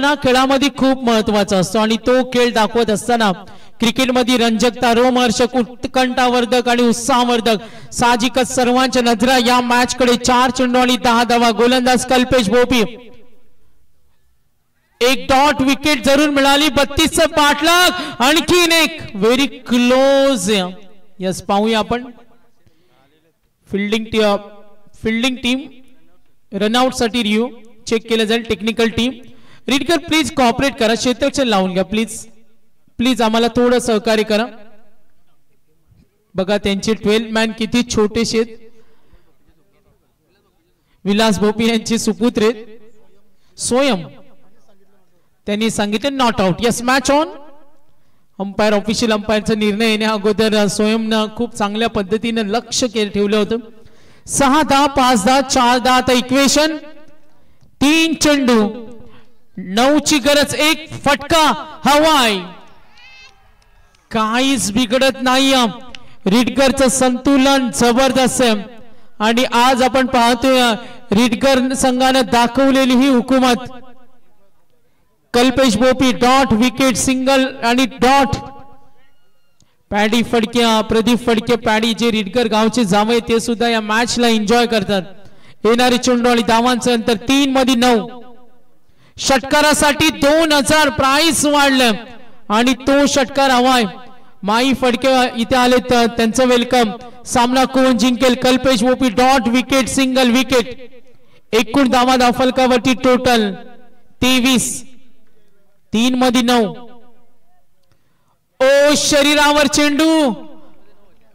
A: ना खेळामध्ये खूप महत्वाचा असतो आणि तो खेळ दाखवत असताना क्रिकेटमध्ये रंजकता, रोमहर्षक, उत्कंठावर्धक आणि उत्साहवर्धक साहजिकच सर्वांच्या नजरा या मॅच कडे. 4 चेंडू आणि 10 धावा. गोलंदाज कल्पेश भोपी. एक डॉट विकेट जरूर मिळाली. 32चा पाठलाग. आणखीन एक व्हेरी क्लोज. यस, पाहूया आपण फिल्डिंग टीम रनआउट साठी रिव्ह्यू चेक केलं जाईल. टेक्निकल टीम रीडकर प्लीज कॉपरेट करा. क्षेत्ररक्षण लावून घ्या प्लीज आम्हाला थोडं सहकार्य करा. बघा त्यांचे 12 मॅन किती छोटेसे आहेत. विलास भोपी यांचे सुपुत्र आहेत. स्वयं त्यांनी सांगितलं not out. Yes, match on. Umpire official अंपायरचा निर्णय येण्या अगोदर स्वयंनं खूप चांगल्या पद्धतीने लक्ष ठेवलं होतं. 6-10, 5-10, 4-10. आता इक्वेशन 3 चेंडू 9ची गरज. एक फटका हवाय. काहीच बिघडत नाही. रीडकरचं संतुलन जबरदस्त आहे आणि आज आपण पाहतोय रीडकर संघाने दाखवलेली ही हुकूमत. Kalpesh Bhopi dot wicket, single आणि dot. Paddy Phadke, Pradeep Phadke, Paddy जे रीडकर गावचे जावळे ते सुद्धा या मॅचला एन्जॉय करतात. येणारी चेंडू आणि धावांचं अंतर 3 मध्ये 9. षटकारासाठी 2000 प्राइस वाढलं आणि तो षटकार हवाय. माई फडके इथे आले तर त्यांचं वेलकम. सामना कोण जिंकेल? Kalpesh Bhopi dot wicket, single wicket. एकूण धावा फलकावरती टोटल 23. 3 मध्ये 9. ओ शरीरावर चेंडू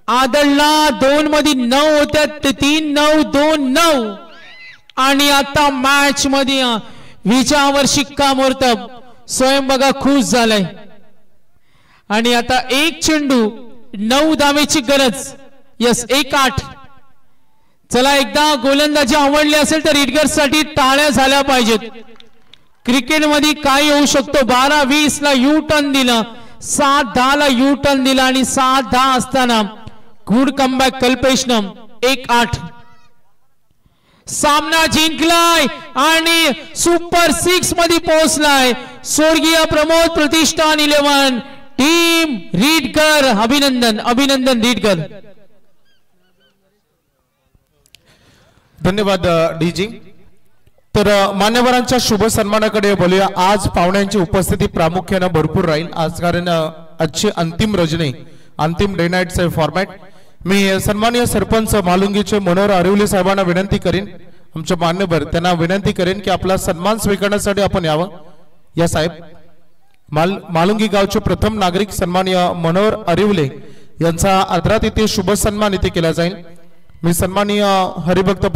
A: आदळला. 2 मध्ये 9 होत्या. 3-9, 2-9 आणि आता मॅच मध्ये विजयावर शिक्कामोर्तब. स्वयं बघा खुश झालाय आणि आता एक चेंडू 9 धावेची गरज. यस, 1-8. चला, एकदा गोलंदाजी आवडली असेल तर रीडकर साठी टाळ्या झाल्या पाहिजेत. क्रिकेटमध्ये काय होऊ शकतो. 12-20 ला यू टर्न दिला, 7-10 ला यू टर्न दिला आणि 7-10 असताना गुड कमबॅक कल्पेशनं. 1-8. सामना जिंकलाय आणि सुपर 6 मध्ये पोहोचलाय स्वर्गीय प्रमोद प्रतिष्ठान 11 टीम रीडकर. अभिनंदन रीडकर.
B: धन्यवाद डीजी. तर मान्यवरांच्या शुभ सन्मानाकडे बोलूया. आज पाहुण्यांची उपस्थिती प्रामुख्याने भरपूर राहील आज, कारण आजची अंतिम रजनी, अंतिम डे नाईटचे फॉर्मॅट. मी सन्माननीय सरपंच मालुंगीचे मनोहर अरिवले साहेबांना विनंती करीन, आमचे मान्यवर त्यांना विनंती करेन की आपला सन्मान स्वीकारण्यासाठी आपण यावं. या साहेब, मालुंगी गावचे प्रथम नागरिक सन्माननीय मनोहर अरिवले यांचा आदरातिथ्य शुभ सन्मान इथे केला जाईल. मी सन्माननीय हरिभक्त